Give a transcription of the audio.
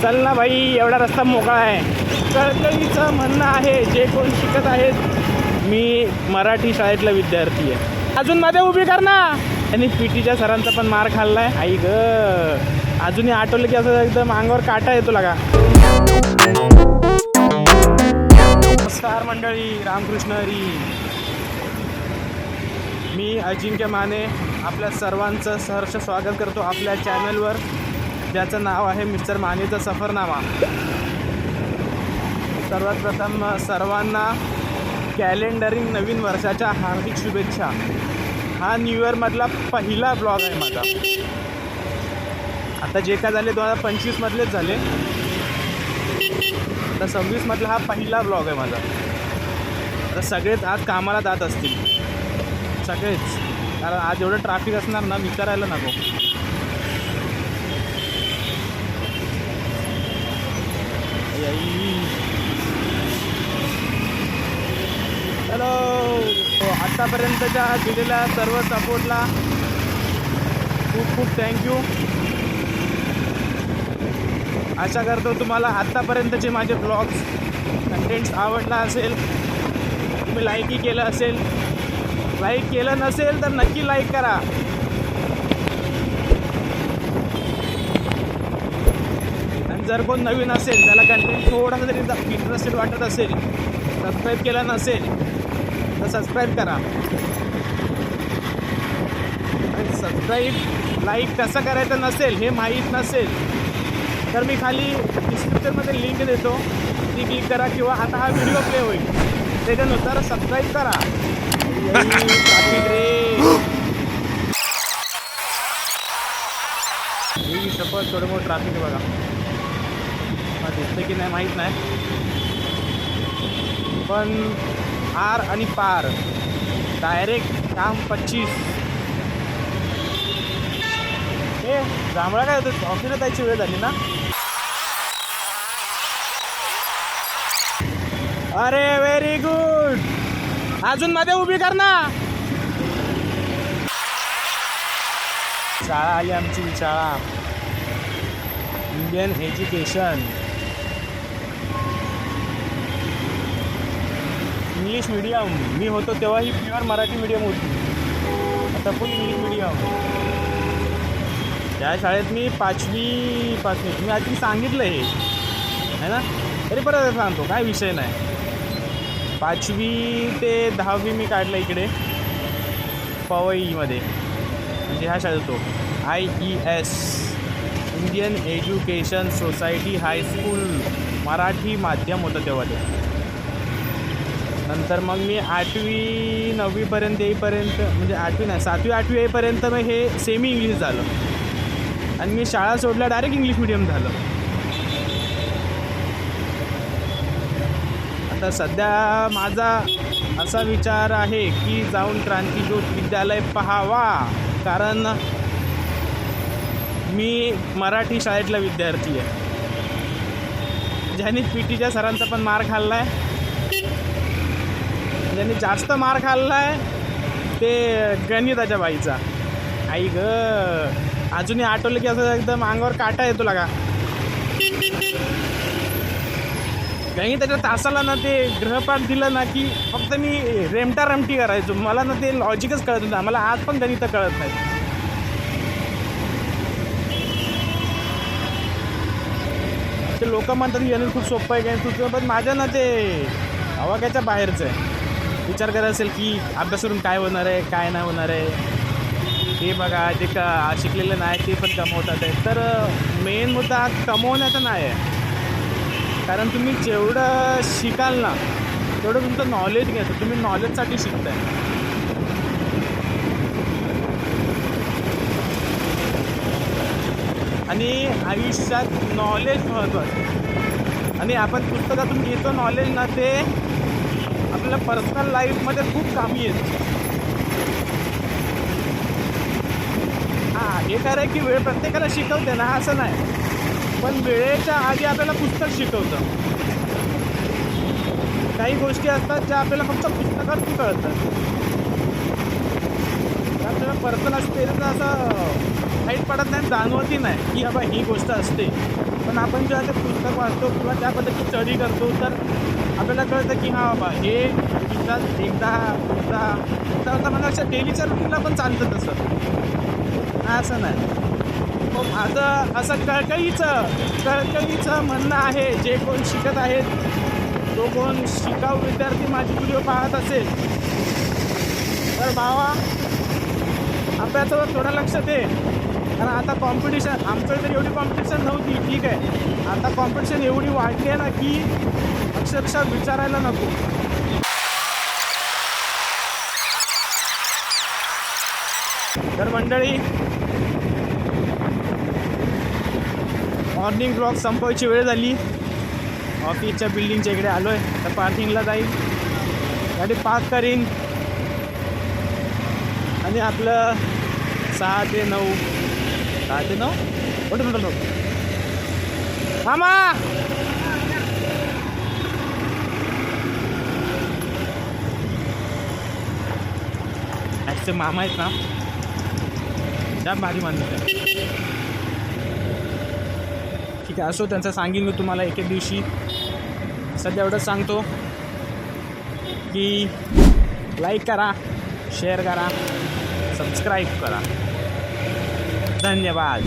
चल ना भाई, एवढा रस्ता मोकळा आहे. कळकळीचं म्हणणं आहे जे कोण शिकत आहेत, मी मराठी शाळेतला विद्यार्थी आहे. अजून मध्ये उभी कर ना. आणि पीटीच्या सरांचा पण मार खाल्लाय. आई ग, अजूनही आठवलं की असं एकदम अंगावर काटा येतो लागा. नमस्कार मंडळी, रामकृष्ण हरी. मी अजिंक्य माने आपल्या सर्वांचं सहर्ष स्वागत करतो आपल्या चॅनलवर, ज्याचं नाव आहे मिस्टर मानेचा सफरनामा. सर्वात प्रथम सर्वांना कॅलेंडरिंग नवीन वर्षाच्या हार्दिक शुभेच्छा. हा न्यू इयरमधला पहिला ब्लॉग आहे माझा. आता जे काय झाले 2025मधलेच झाले, आता 26मधला हा पहिला ब्लॉग आहे माझा. आता सगळेच आज कामाला जात असतील, सगळेच, कारण आज एवढं ट्रॅफिक असणार ना, विचारायला नको. हॅलो, आत्तापर्यंतच्या दिलेल्या सर्व सपोर्टला खूप खूप थँक्यू. आशा करतो तुम्हाला आत्तापर्यंतचे माझे ब्लॉग्स कंटेंट्स आवडला असेल, तुम्ही लाईकही केलं असेल. लाईक केलं नसेल तर नक्की लाईक करा. आणि जर कोण नवीन असेल, त्याला कंटेंट थोडासा तरी इंटरेस्टेड वाटत असेल, सबस्क्राईब केलं नसेल तर सबस्क्राईब करा. आणि सबस्क्राईब लाईक कसं करायचं नसेल, हे माहीत नसेल तर मी खाली डिस्क्रिप्शनमध्ये लिंक देतो, ती क्लिक करा. किंवा आता हा व्हिडिओ प्ले होईल त्याच्यानुसार सबस्क्राईब करा. ट्रॅफिक रे, ही शपथ थोडं मोठं ट्रॅफिक आहे बघा. मला दिसतं की नाही माहीत नाही, पण आर आणि पार डायरेक्ट काम 25. हे जांभळा काय होतं, ऑफिसला जायची वेळ झाली ना. अरे व्हेरी गुड, अजून मध्ये उभी कर ना. शाळा आली आमची शाळा, इंडियन एज्युकेशन इंग्लिश मीडियम. मी होतो तेव्हा ही प्युअर मराठी मीडियम होती, आता फुल इंग्लिश मीडियम. त्या शाळेत मी पाचवीपासून, मी आधी सांगितलं हे आहे ना, तरी परत सांगतो, काय विषय नाही. 5वी ते 10वी मी काढलं इकडे पवईमध्ये, म्हणजे ह्या शाळेत होतो. IES Indian education society high school, Marathi माध्यम होतं तेव्हा ते. नंतर मग मी 8वी 9वीपर्यंत येईपर्यंत, म्हणजे 8वी नाही 7वी 8वी येईपर्यंत मग हे सेमी इंग्लिश झालं. आणि मी शाळा सोडल्या डायरेक्ट इंग्लिश मिडियम झालं. आता सध्या माझा असा विचार आहे की जाऊन क्रांतिज्योत विद्यालय पहावा, कारण मी मराठी शाळेतला विद्यार्थी आहे. ज्यांनी पीटीच्या सरांचा पण मार खाल्ला आहे, ज्यांनी जास्त मार खाल्ला आहे ते गणिताच्या बाईचा. आई ग, अजूनही आठवलं की असं एकदम अंगावर काटा येतो लागा. गणिताच्या तासाला ना ते ग्रहपाठ दिलं ना की फक्त मी रेमटी करायचो. मला ना ते लॉजिकच कळत नव्हतं. मला आज पण गणित कळत नाही. ते लोक म्हणतात की गणित खूप सोपं आहे, गणित खूप, पण माझ्या ना ते आवाक्याच्या बाहेरचं आहे. विचार करायचा असेल की अभ्यास करून काय होणार आहे, काय नाही होणार आहे. हे बघा, ते शिकलेलं नाही ते पण कमवतात आहे. तर मेन मुद्दा कमवण्याचा नाही आहे, कारण तुम्ही जेवढं शिकाल ना तेवढं तुमचं नॉलेज घ्यायचं. तुम्ही नॉलेजसाठी शिकताय. आणि आयुष्यात नॉलेज महत्त्वाचं. आणि आपण पुस्तकातून घेतो नॉलेज ना, ते आपल्याला पर्सनल लाईफमध्ये खूप कामी येतं. हां, हे खरं आहे की वेळ प्रत्येकाला शिकवते ना, असं नाही, पण वेळेच्या आधी आपल्याला पुस्तक शिकवतं. काही गोष्टी असतात ज्या आपल्याला फक्त पुस्तकातून कळतात. आपल्याला पर्सनल एक्सपिरियन्स असं माहीत पडत नाही, जाणवतही नाही की बाबा ही गोष्ट असते. पण आपण जेव्हा ते पुस्तक वाचतो किंवा त्या पद्धतीची स्टडी करतो तर आपल्याला कळतं की हां बाबा हे दिवसात एकदा मला लक्षात डेलीच्या रुटीनला पण चालतं तसं असं नाही. मग माझं असं कळकळीचं म्हणणं आहे, जे कोण शिकत आहेत, जो कोण शिकाऊ विद्यार्थी माझी व्हिडिओ पाहत असेल तर भावा अभ्यासावर थोडं लक्ष दे. कारण आता कॉम्पिटिशन आमच्याकडे तर एवढी कॉम्पिटिशन नव्हती, ठीक आहे. आता कॉम्पिटिशन एवढी वाढली आहे ना की अक्षरशः विचारायला नको. तर मंडळी, मॉर्निंग ब्लॉग संपवायची वेळ झाली. ऑफिसच्या बिल्डिंगच्या इकडे आलो आहे. तर पार्किंगला जाईल, गाडी पार्क करीन आणि आपलं 6 ते 9 कुठं मामा ॲक्चे मामा आहेत ना, जाम भारी माणूस आहे. ठीक आहे, असो त्यांचं सांगेन मी तुम्हाला एक एक दिवशी. सध्या एवढंच सांगतो की लाईक करा, शेअर करा, सबस्क्राईब करा. धन्यवाद.